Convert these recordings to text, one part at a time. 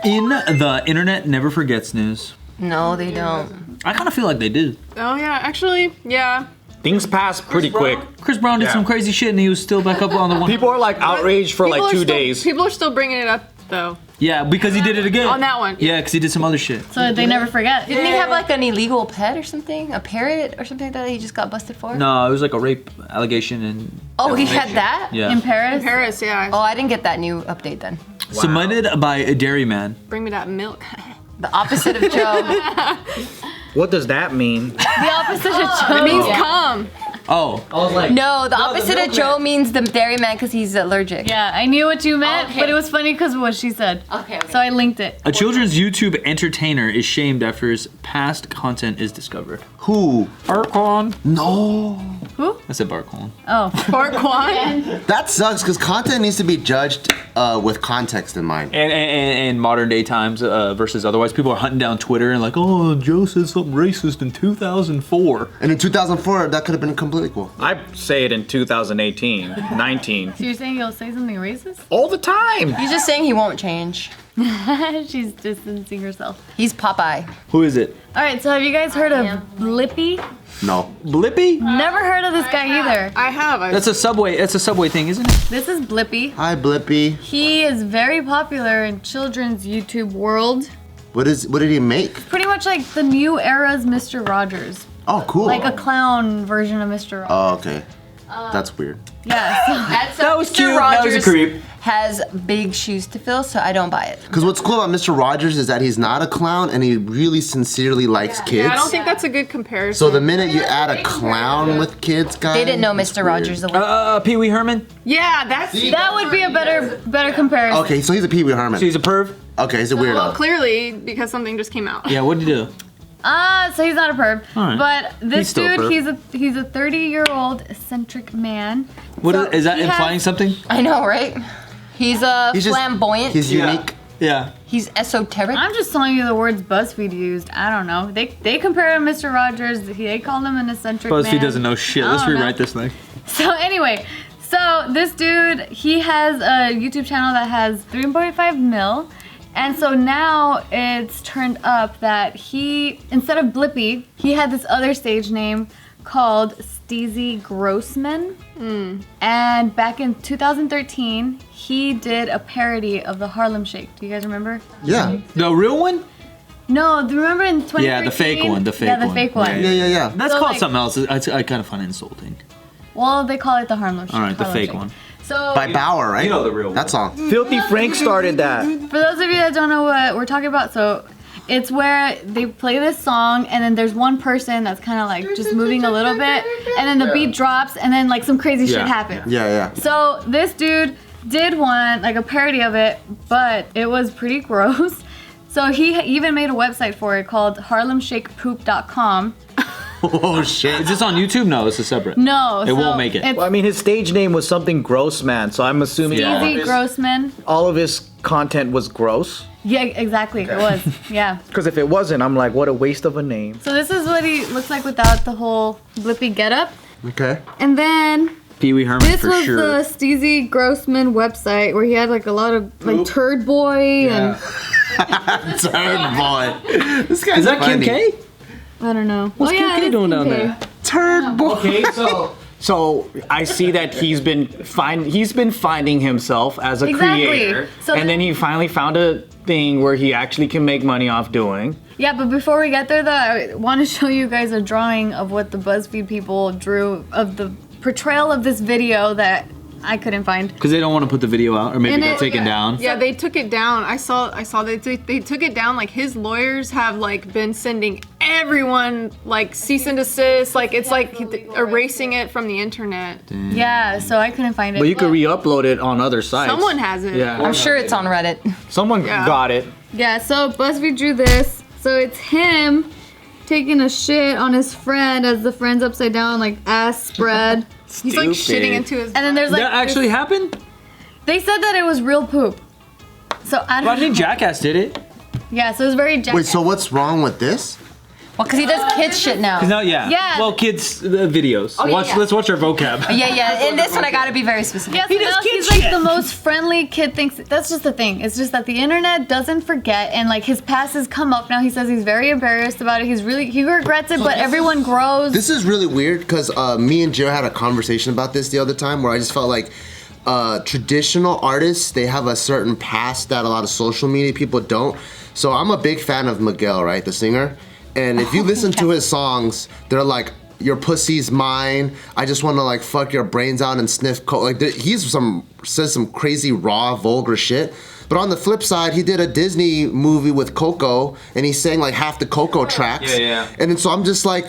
In the internet never forgets news. No, they don't. I kind of feel like they do. Oh yeah, actually, yeah. Things pass pretty quick. Chris Brown did some crazy shit and he was still back up on the one. People are like outraged for like 2 days. People are still bringing it up though. Yeah, because he did it again. On that one. Yeah, because he did some other shit. So they never forget. Didn't he have like an illegal pet or something? A parrot or something like that he just got busted for? No, it was like a rape allegation and. Oh, he had that? Yeah. In Paris? In Paris, yeah. Oh, I didn't get that new update then. Wow. Submitted by a dairyman. Bring me that milk. The opposite of Joe. What does that mean? The opposite of Joe. It means come. Oh. I was like, No, the opposite of Joe means the dairyman because he's allergic. Yeah, I knew what you meant, Okay. but it was funny because of what she said. Okay. So I linked it. A children's YouTube entertainer is shamed after his past content is discovered. Who? Bart Kwan. No. Who? I said Bart Kwan. Oh. Bart Kwan. That sucks because content needs to be judged with context in mind. And modern day times versus otherwise. People are hunting down Twitter and like, oh, Joe said something racist in 2004. And in 2004, that could have been completely cool. I say it in 2018, 19. So you're saying you'll say something racist? All the time. He's just saying he won't change. She's distancing herself. He's Popeye. Who is it? All right, so have you guys heard of Blippi? No. Blippi? Never heard of this guy either. I have. That's a subway. That's a subway thing, isn't it? This is Blippi. Hi, Blippi. He is very popular in children's YouTube world. What did he make? Pretty much like the new era's Mr. Rogers. Oh, cool. Like a clown version of Mr. Rogers. Oh, okay. That's weird. Yeah. So That was Mr. cute. That Rogers was a creep. has big shoes to fill, so I don't buy it. Because what's cool about Mr. Rogers is that he's not a clown and he really sincerely likes kids. Yeah, I don't think that's a good comparison. So the minute you add a clown with kids, guys, They didn't know it's Mr. weird. Rogers the way. Pee Wee Herman. Yeah, that's. that would be a better comparison. Okay, so he's a Pee Wee Herman. So he's a perv. Okay, he's a Well, weirdo. clearly because something just came out. Yeah. What did he do? So he's not a perv. All right. But this He's still a dude, perv. he's a 30-year-old eccentric man. What So is that he implying has- something? I know, right? He's flamboyant. He's unique. Yeah. He's esoteric. I'm just telling you the words BuzzFeed used. I don't know. They compare him to Mr. Rogers. They call him an eccentric man. BuzzFeed doesn't know shit. I Let's don't know. rewrite this thing. So anyway, so this dude, he has a YouTube channel that has 3.5 mil. And so now it's turned up that he, instead of Blippi, he had this other stage name called Steezy Grossman. And back in 2013, he did a parody of the Harlem Shake. Do you guys remember? Yeah. The real one? No, do you remember in 2013? Yeah, the fake one. The fake Yeah, the one. fake one. Yeah. That's So, called like- something else. I kind of find it insulting. Well, they call it the Harlem Shake. All right, the Harlem fake Shake. one. So By Bauer, right? You know the real That song. Filthy Frank started that. for those of you that don't know what we're talking about, so it's where they play this song and then there's one person that's kind of like just moving a little bit and then the beat drops and then like some crazy shit happens. Yeah. So this dude did one, like a parody of it, but it was pretty gross. So he even made a website for it called harlemshakepoop.com. Oh shit. Is this on YouTube? No, this is separate. No, It won't make it. It's Well, I mean, his stage name was something Grossman, so I'm assuming Steezy Grossman. all of his content was gross. Yeah, exactly. It was. Yeah. Because if it wasn't, I'm like, what a waste of a name. So this is what he looks like without the whole Blippi getup. Okay. And then Pee Wee Herman this for was sure. the Steezy Grossman website where he had like a lot of like Turd Boy and Turd boy. This guy's Is that Kim funny. K? I don't know. What's Kim K it is doing Kim down K. there? Turd boy. Okay, so I see that he's been finding himself as a Exactly. creator, So and then he finally found a thing where he actually can make money off doing. Yeah, but before we get there though, I want to show you guys a drawing of what the BuzzFeed people drew of the portrayal of this video that I couldn't find. Because they don't want to put the video out, or maybe And it got it- taken down. Yeah, they took it down. I saw they took it down. Like his lawyers have like been sending everyone like cease and desist. Like it's like erasing it from the internet. Yeah, so I couldn't find it. But you could re-upload it on other sites. Someone has it. Yeah. I'm sure it's on Reddit. Someone got it. Yeah, so BuzzFeed drew this. So it's him taking a shit on his friend as the friend's upside down, like ass spread. He's like shitting into his. And then there's like That actually happened? they said that it was real poop. So I Well, I don't think know. Jackass did it. Yeah, so it was very Wait, so what's wrong with this? Well, because he does kids shit now. No, yeah. Yeah. Well, kids videos. yeah. Let's watch our vocab. Yeah. In this one, I gotta be very specific. Yeah, so now he's like the most friendly kid thinks. That's just the thing. It's just that the internet doesn't forget, and like his past has come up now. He says he's very embarrassed about it. He regrets it, but everyone grows. This is really weird because me and Joe had a conversation about this the other time where I just felt like traditional artists, they have a certain past that a lot of social media people don't. So I'm a big fan of Miguel, right, the singer. And if you listen to his songs, they're like, your pussy's mine. I just want to like fuck your brains out and sniff coke. Like says some crazy raw, vulgar shit. But on the flip side, he did a Disney movie with Coco, and he sang like half the Coco tracks. Yeah. And then so I'm just like,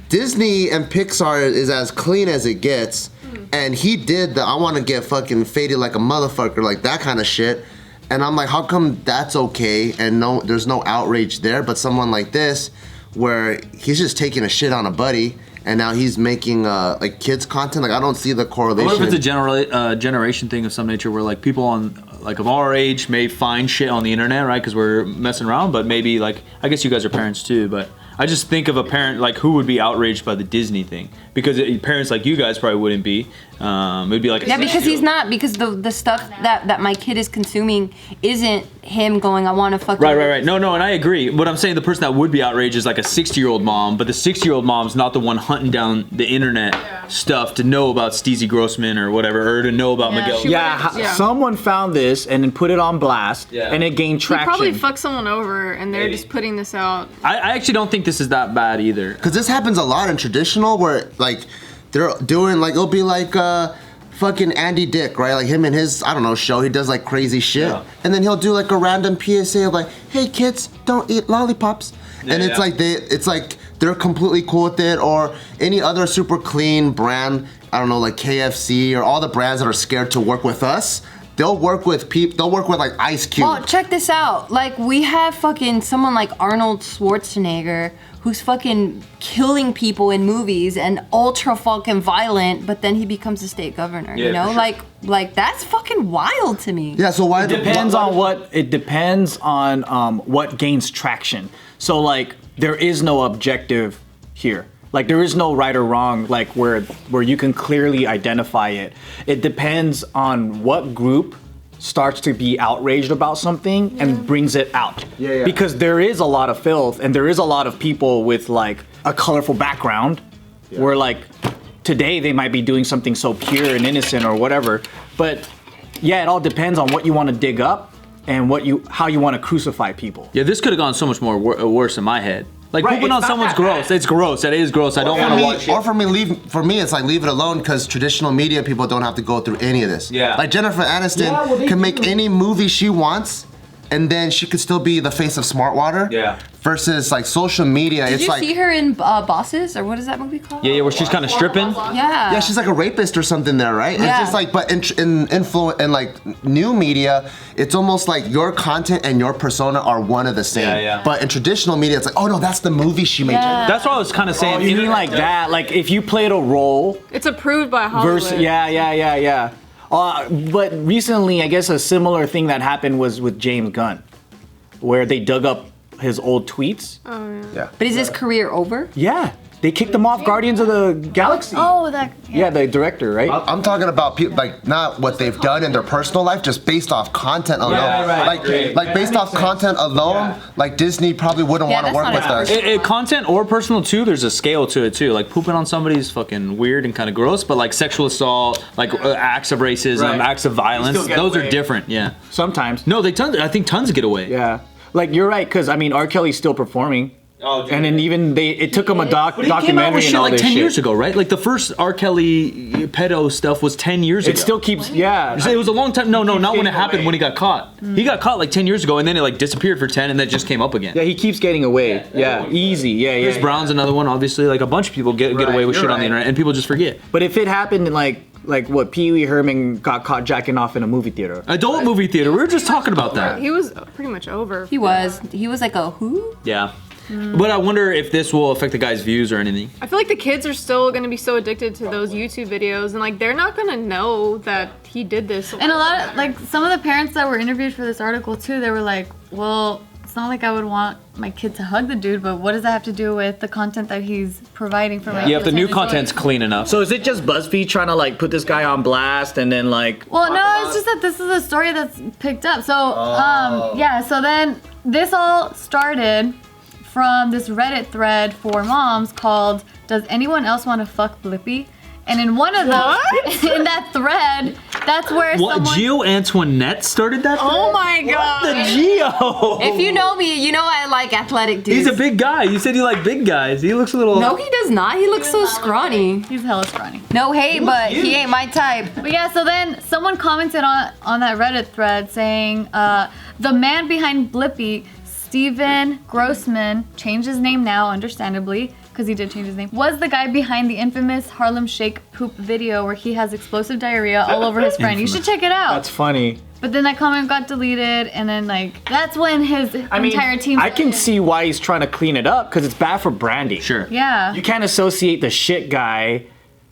Disney and Pixar is as clean as it gets. And he did the I want to get fucking faded like a motherfucker, like that kind of shit. And I'm like, how come that's okay and there's no outrage there? But someone like this, where he's just taking a shit on a buddy, and now he's making like kids content. Like I don't see the correlation. What if it's a generation thing of some nature, where like people on like of our age may find shit on the internet, right? Because we're messing around, but maybe like I guess you guys are parents too, but. I just think of a parent like who would be outraged by the Disney thing, because parents like you guys probably wouldn't be. It'd be like because he's not, because the stuff that my kid is consuming isn't him going, I want to fuck. Right. No, and I agree. What I'm saying, the person that would be outraged is like a 60-year-old mom, but the 60-year-old mom's not the one hunting down the internet stuff to know about Steezy Grossman or whatever, or to know about Miguel. Someone found this and then put it on blast, and it gained traction. He probably fucked someone over, and they're just putting this out. I actually don't think this is that bad either. Because this happens a lot in traditional, where like they're doing like, it'll be like fucking Andy Dick, right? Like him and his, I don't know, show. He does like crazy shit. Yeah. And then he'll do like a random PSA of like, hey kids, don't eat lollipops. And it's like they're completely cool with it. Or any other super clean brand, I don't know, like KFC or all the brands that are scared to work with us. They'll work with like Ice Cube. Well, check this out. Like, we have fucking someone like Arnold Schwarzenegger who's fucking killing people in movies and ultra fucking violent, but then he becomes a state governor, you know? Sure. Like that's fucking wild to me. Yeah, so why? It depends on what gains traction. So like, there is no objective here. Like there is no right or wrong, like where you can clearly identify it. It depends on what group starts to be outraged about something and brings it out. Yeah. Because there is a lot of filth, and there is a lot of people with like a colorful background where like today they might be doing something so pure and innocent or whatever. But yeah, it all depends on what you want to dig up and how you want to crucify people. Yeah, this could have gone so much more worse in my head. Like pooping on someone's gross. It's gross. That is gross. I don't want to watch it. Or for me, it's like leave it alone, because traditional media people don't have to go through any of this. Yeah. Like Jennifer Aniston can make any movie she wants, and then she could still be the face of Smart Water. Yeah. Versus like social media, Did you see her in Bosses, or what is that movie called? Yeah, where she's kind of stripping. Yeah. Yeah, she's like a rapist or something there, right? Yeah. It's just like, but in like new media, it's almost like your content and your persona are one of the same. Yeah. But in traditional media, it's like, oh no, that's the movie she made. Yeah. That's what I was kind of saying. You mean like that? Like if you played a role. It's approved by Hollywood. Yeah. But recently, I guess a similar thing that happened was with James Gunn, where they dug up his old tweets. Oh, yeah. But is his career over? Yeah. They kicked him off Guardians of the Galaxy. Oh, that. Yeah, the director, right? I'm talking about people, like not what they've done in their personal life, just based off content alone. Like based off content alone, like Disney probably wouldn't want to work with us. Content or personal too, there's a scale to it too. Like pooping on somebody is fucking weird and kind of gross, but like sexual assault, like acts of racism, acts of violence, those are different. Yeah. Sometimes. No, I think tons get away. Yeah. Like you're right, because I mean R. Kelly's still performing. Oh, dude. And then even it took him a documentary and all like this 10 shit. years ago, right? Like the first R. Kelly pedo stuff was 10 years ago. It still keeps, yeah. It was a long time. No, not when it happened, when he got caught. He got caught like 10 years ago, and then it like disappeared for 10, and then just came up again. Yeah, he keeps getting away. Yeah, easy. Yeah. Chris Brown's another one, obviously. Like a bunch of people get away with shit on the internet, and people just forget. But if it happened in like what, Pee Wee Herman got caught jacking off in a movie theater. Adult movie theater. We were just talking about that. He was pretty much over. He was like a who? Yeah. But I wonder if this will affect the guy's views or anything. I feel like the kids are still going to be so addicted to those YouTube videos, and like they're not going to know that he did this. And a lot of, like, some of the parents that were interviewed for this article too, they were like, well, not like I would want my kid to hug the dude, but what does that have to do with the content that he's providing for my Yeah, if the kids new to enjoy? content's clean enough. So is it just BuzzFeed trying to like put this guy on blast and then like? Well, no, it's just that this is a story that's picked up. So, yeah, so then this all started from this Reddit thread for moms called "Does anyone else want to fuck Blippi?" And in one of those, in that thread, that's where What? someone. Geo Antoinette started that? Oh my god. The Geo. If you know me, you know I like athletic dudes. He's a big guy. You said you like big guys. He looks a little. No, he does not. He looks so scrawny. He's hella scrawny. No hate, but he ain't my type. But yeah, so then someone commented on that Reddit thread saying, the man behind Blippi, Steven Grossman, changed his name now, understandably, because he did change his name, was the guy behind the infamous Harlem Shake poop video where he has explosive diarrhea all over his friend. You should check it out. That's funny. But then that comment got deleted, and then like that's when his entire team. I can see why he's trying to clean it up because it's bad for branding. Sure. Yeah. You can't associate the shit guy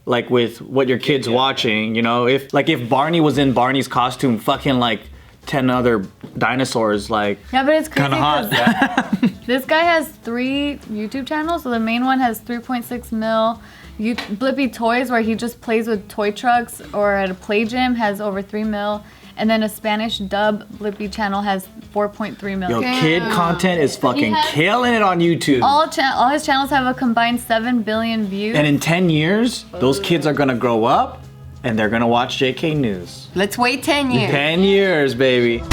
like with what your kid's watching. You know, if Barney was in Barney's costume, fucking like 10 other dinosaurs, like. Yeah, but it's crazy. Kinda hot. 'cause this guy has 3 YouTube channels. So the main one has 3.6 mil. Blippi Toys, where he just plays with toy trucks or at a play gym, has over 3 mil. And then a Spanish dub Blippi channel has 4.3 mil. Yo, kid content is fucking killing it on YouTube. All his channels have a combined 7 billion views. And in 10 years, those kids are gonna grow up and they're gonna watch JK News. Let's wait 10 years. 10 years, baby.